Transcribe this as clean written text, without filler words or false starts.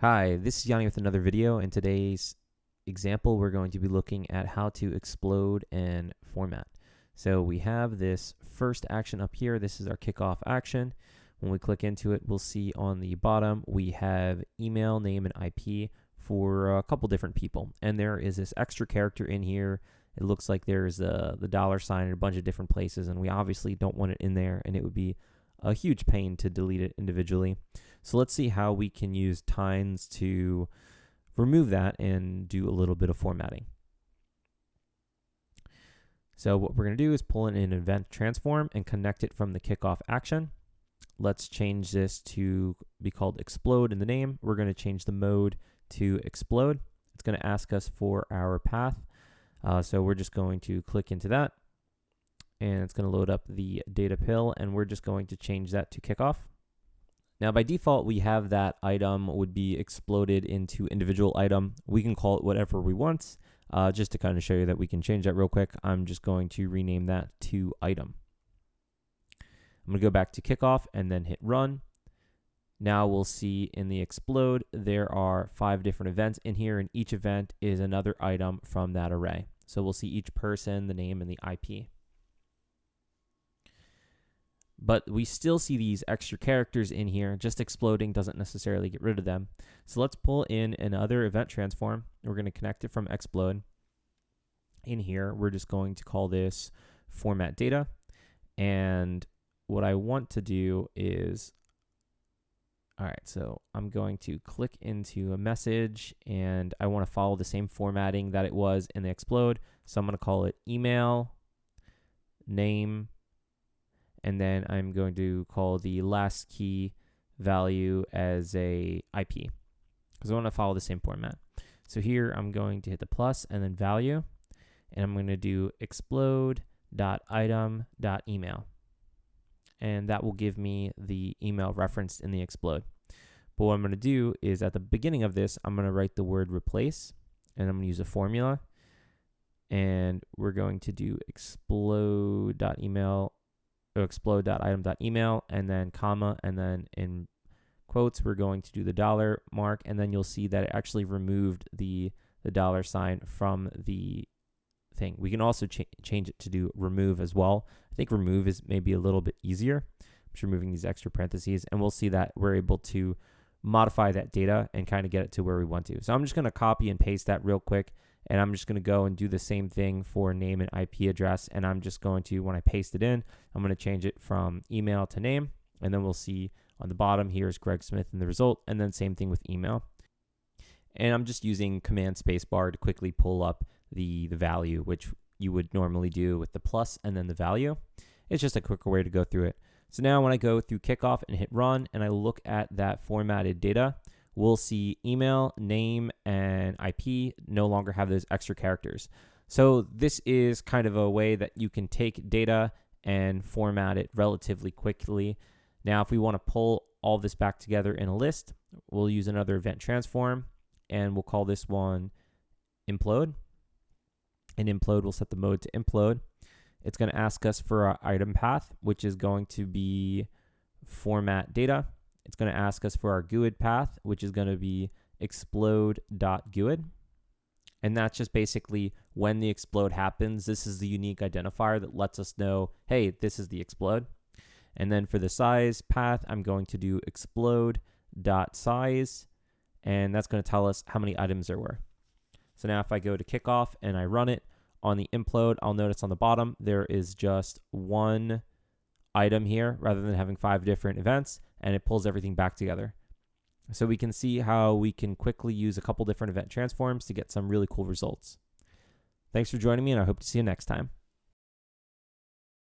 Hi, this is Yanni with another video. In today's example, we're going to be looking at how to explode and format. So we have this first action up here. This is our kickoff action. When we click into it, we'll see on the bottom, we have email, name, and IP for a couple different people. And there is this extra character in here. It looks like there's the $sign in a bunch of different places, and we obviously don't want it in there, and it would be a huge pain to delete it individually. So let's see how we can use tines to remove that and do a little bit of formatting. So what we're going to do is pull in an event transform and connect it from the kickoff action. Let's change this to be called explode in the name. We're going to change the mode to explode. It's going to ask us for our path. So we're just going to click into that, and it's going to load up the data pill, and we're just going to change that to kickoff. Now, by default, we have that item would be exploded into individual item. We can call it whatever we want. Just to kind of show you that we can change that real quick, I'm just going to rename that to item. I'm going to go back to kickoff and then hit run. Now we'll see in the explode, there are 5 different events in here, and each event is another item from that array. So we'll see each person, the name, and the IP. But we still see these extra characters in here. Just exploding doesn't necessarily get rid of them. So let's pull in another event transform. We're going to connect it from explode. In here, we're just going to call this format data. And what I want to do is, all right, so I'm going to click into a message, and I want to follow the same formatting that it was in the explode. So I'm going to call it email, name, and then I'm going to call the last key value as a IP, because I want to follow the same format. So here I'm going to hit the plus and then value, and I'm going to do explode.item.email. And that will give me the email referenced in the explode. But what I'm going to do is at the beginning of this, I'm going to write the word replace, and I'm going to use a formula. And we're going to do explode.email or explode.item.email, and then comma, and then in quotes, we're going to do the dollar mark, and then you'll see that it actually removed the $sign from the thing. We can also change it to do remove as well. I think remove is maybe a little bit easier. I'm just removing these extra parentheses, and we'll see that we're able to modify that data and kind of get it to where we want to. So I'm just going to copy and paste that real quick, and I'm just going to go and do the same thing for name and IP address, and I'm just going to, when I paste it in, I'm going to change it from email to name, and then we'll see on the bottom here is Greg Smith in the result, and then same thing with email. And I'm just using command spacebar to quickly pull up the value, which you would normally do with the plus and then the value. It's just a quicker way to go through it. So now when I go through kickoff and hit run and I look at that formatted data, we'll see email, name, and IP no longer have those extra characters. So this is kind of a way that you can take data and format it relatively quickly. Now, if we want to pull all this back together in a list, we'll use another event transform, and we'll call this one implode. And implode, we'll set the mode to implode. It's going to ask us for our item path, which is going to be format data. It's going to ask us for our GUID path, which is going to be explode.GUID. And that's just basically when the explode happens. This is the unique identifier that lets us know, hey, this is the explode. And then for the size path, I'm going to do explode.size, and that's going to tell us how many items there were. So now if I go to kickoff and I run it on the implode, I'll notice on the bottom there is just one item here rather than having 5 different events, and it pulls everything back together. So we can see how we can quickly use a couple different event transforms to get some really cool results. Thanks for joining me, and I hope to see you next time.